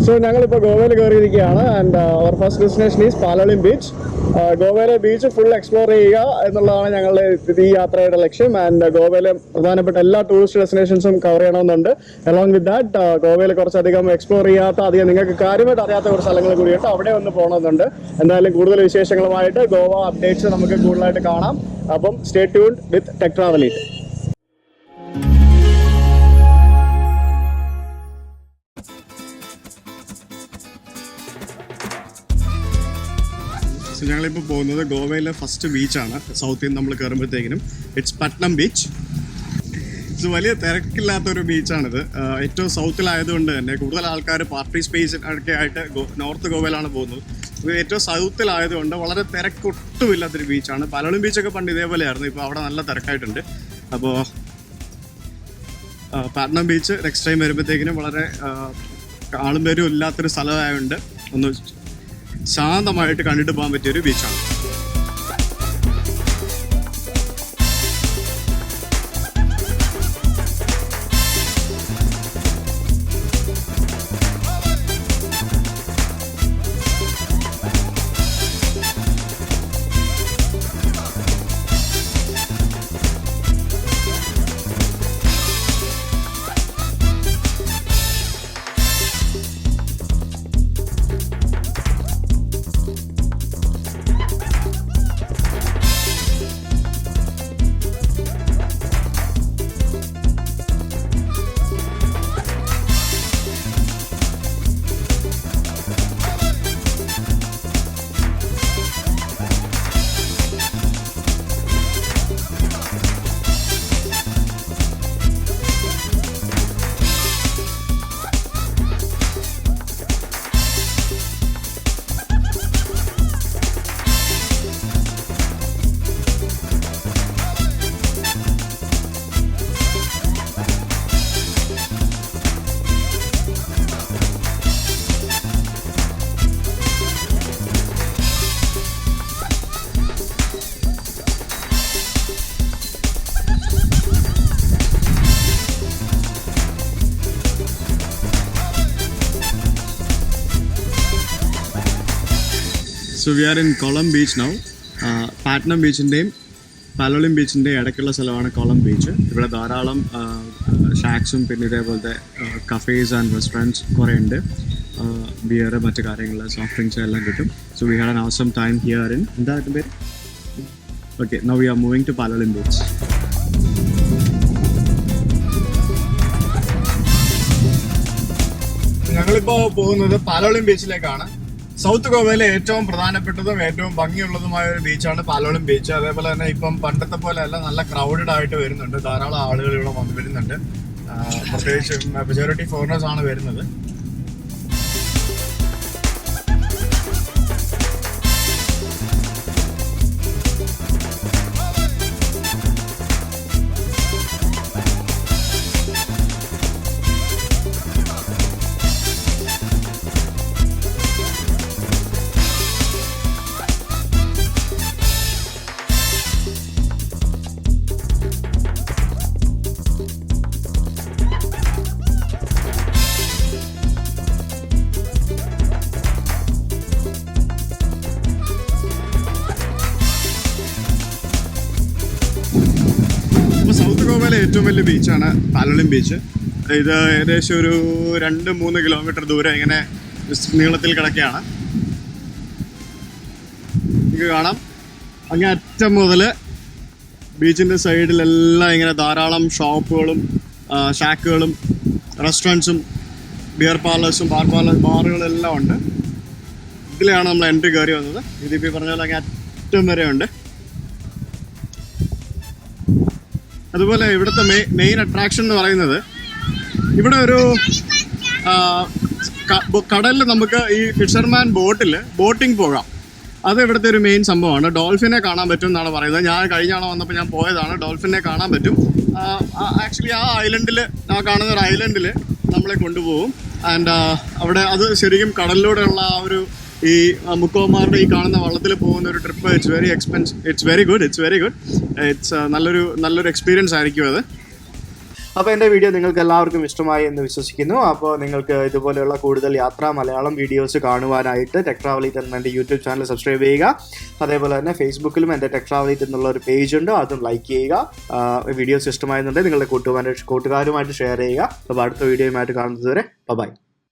So ഞങ്ങളിപ്പോൾ ഗോവയിൽ കയറിയിരിക്കുകയാണ്. And our first destination is Palolem beach. ഗോവയിലെ ബീച്ച് ഫുൾ എക്സ്പ്ലോർ ചെയ്യുക എന്നുള്ളതാണ് ഞങ്ങളുടെ ഈ യാത്രയുടെ ലക്ഷ്യം. ആൻഡ് ഗോവയിലെ പ്രധാനപ്പെട്ട എല്ലാ ടൂറിസ്റ്റ് ഡെസ്റ്റിനേഷൻസും കവർ ചെയ്യണമെന്നുണ്ട്. അലോങ് വിത്ത് ദാറ്റ് ഗോവയിൽ കുറച്ചധികം എക്സ്പ്ലോർ ചെയ്യാത്ത, അധികം നിങ്ങൾക്ക് കാര്യമായിട്ട് അറിയാത്ത കുറച്ച് സ്ഥലങ്ങൾ കൂടിയിട്ട് അവിടെ ഒന്ന് പോകണമെന്നുണ്ട്. എന്തായാലും കൂടുതൽ വിശേഷങ്ങളുമായിട്ട് ഗോവ അപ്ഡേറ്റ്സ് നമുക്ക് കൂടുതലായിട്ട് കാണാം. അപ്പം സ്റ്റേ ട്യൂൺഡ് വിത്ത് ടെക് ട്രാവലി. ഞങ്ങളിപ്പോൾ പോകുന്നത് ഗോവയിലെ ഫസ്റ്റ് ബീച്ചാണ്. സൗത്തിൽ നിന്ന് നമ്മൾ കയറുമ്പോഴത്തേക്കിനും ഇറ്റ്സ് പട്നം ബീച്ച്. ഇത് വലിയ തിരക്കില്ലാത്തൊരു ബീച്ചാണിത്. ഏറ്റവും സൗത്തിലായതുകൊണ്ട് തന്നെ കൂടുതൽ ആൾക്കാർ പാർട്ടി സ്പേസ് ഒക്കെ ആയിട്ട് നോർത്ത് ഗോവയിലാണ് പോകുന്നത്. ഇത് ഏറ്റവും സൗത്തിലായതുകൊണ്ട് വളരെ തിരക്കൊട്ടുമില്ലാത്തൊരു ബീച്ചാണ്. പാലോളിം ബീച്ചൊക്കെ പണ്ട് ഇതേപോലെയായിരുന്നു, ഇപ്പോൾ അവിടെ നല്ല തിരക്കായിട്ടുണ്ട്. അപ്പോൾ പട്നം ബീച്ച് നെക്സ്റ്റ് ടൈം വരുമ്പോഴത്തേക്കിനും വളരെ ആളും പേരും ഇല്ലാത്തൊരു സ്ഥലമായതുകൊണ്ട് ഒന്ന് ശാന്തമായിട്ട് കണ്ടിട്ട് പോകാൻ പറ്റിയൊരു ബീച്ചാണ്. So we are in Kolam Beach now. പാറ്റ്നം ബീച്ചിൻ്റെയും പാലോളിം ബീച്ചിൻ്റെയും ഇടയ്ക്കുള്ള സ്ഥലമാണ് കോളം ബീച്ച്. ഇവിടെ ധാരാളം ഷാക്സും പിന്നെ ഇതേപോലത്തെ കഫേസ് ആൻഡ് റെസ്റ്റോറൻറ്റ്സ് കുറേ ഉണ്ട്. ബിയർ, മറ്റു കാര്യങ്ങൾ, സോഫ്റ്റ് ഡ്രിങ്ക്സ് എല്ലാം കിട്ടും. So we had an awesome time here in എന്താ പേര്? Okay, now we are moving to Palolem beach. ഞങ്ങളിപ്പോൾ പോകുന്നത് പാലോളിം ബീച്ചിലേക്കാണ്. സൗത്ത് ഗോവയിലെ ഏറ്റവും പ്രധാനപ്പെട്ടതും ഏറ്റവും ഭംഗിയുള്ളതുമായ ഒരു ബീച്ചാണ് പാലോളിം ബീച്ച്. അതേപോലെ തന്നെ ഇപ്പം പണ്ടത്തെ പോലെ അല്ല, നല്ല ക്രൗഡഡ് ആയിട്ട് വരുന്നുണ്ട്. ധാരാളം ആളുകൾ ഇവിടെ വരുന്നുണ്ട്. പ്രത്യേകിച്ച് മെജോറിറ്റി ഫോറിനേഴ്സ് ആണ് വരുന്നത്. സൗത്ത് ഗോവയിലെ ഏറ്റവും വലിയ ബീച്ചാണ് പാലോളിം ബീച്ച്. ഇത് ഏകദേശം ഒരു 2-3 കിലോമീറ്റർ ദൂരം ഇങ്ങനെ നീളത്തിൽ കിടക്കുകയാണ്. നിങ്ങൾക്ക് കാണാം, അങ്ങേ അറ്റം മുതൽ ബീച്ചിൻ്റെ സൈഡിലെല്ലാം ഇങ്ങനെ ധാരാളം ഷോപ്പുകളും ഷാക്കുകളും റെസ്റ്റോറൻറ്റ്സും ബിയർ പാർലേഴ്സും ബാറുകളെല്ലാം ഉണ്ട്. ഇതിലാണ് നമ്മൾ എൻട്രി കയറി വന്നത്. ഇതിപ്പോൾ പറഞ്ഞ പോലെ അങ്ങേ അറ്റം വരെ ഉണ്ട്. അതുപോലെ ഇവിടുത്തെ മെയിൻ അട്രാക്ഷൻ എന്ന് പറയുന്നത്, ഇവിടെ ഒരു കടലിൽ നമുക്ക് ഈ ഫിഷർമാൻ ബോട്ടിംഗ് പോകാം. അത് ഇവിടുത്തെ ഒരു മെയിൻ സംഭവമാണ്. ഡോൾഫിനെ കാണാൻ പറ്റും എന്നാണ് പറയുന്നത്. ഞാൻ കഴിഞ്ഞ തവണ വന്നപ്പോൾ ഞാൻ പോയതാണ്. ഡോൾഫിനെ കാണാൻ പറ്റും. ആക്ച്വലി ആ ഐലൻഡിൽ, ആ കാണുന്ന ഒരു ഐലൻഡിൽ നമ്മളെ കൊണ്ടുപോകും. ആൻഡ് അവിടെ അത് ശരിക്കും കടലിലൂടെയുള്ള ആ ഒരു ഈ മുക്കോമാരുടെ ഈ കാണുന്ന വള്ളത്തിൽ പോകുന്ന ഒരു trip. It's very good. It's നല്ലൊരു എക്സ്പീരിയൻസ് ആയിരിക്കും അത്. അപ്പോൾ എൻ്റെ വീഡിയോ നിങ്ങൾക്ക് എല്ലാവർക്കും ഇഷ്ടമായി എന്ന് വിശ്വസിക്കുന്നു. അപ്പോൾ നിങ്ങൾക്ക് ഇതുപോലെയുള്ള കൂടുതൽ യാത്രാ മലയാളം വീഡിയോസ് കാണുവാനായിട്ട് ടെക് ട്രാവൽ ഈറ്റ് എന്ന എൻ്റെ യൂട്യൂബ് ചാനൽ സബ്സ്ക്രൈബ് ചെയ്യുക. അതേപോലെ തന്നെ ഫേസ്ബുക്കിലും എൻ്റെ ടെക് ട്രാവൽ ഈറ്റ് എന്നുള്ള ഒരു പേജ് ഉണ്ട്, അതും ലൈക്ക് ചെയ്യുക. വീഡിയോസ് ഇഷ്ടമായെന്നുണ്ടെങ്കിൽ നിങ്ങളുടെ കൂട്ടുകാരുമായിട്ട് ഷെയർ ചെയ്യുക. അപ്പോൾ അടുത്ത വീഡിയോയുമായിട്ട് കാണുന്നത് വരെ ബൈ.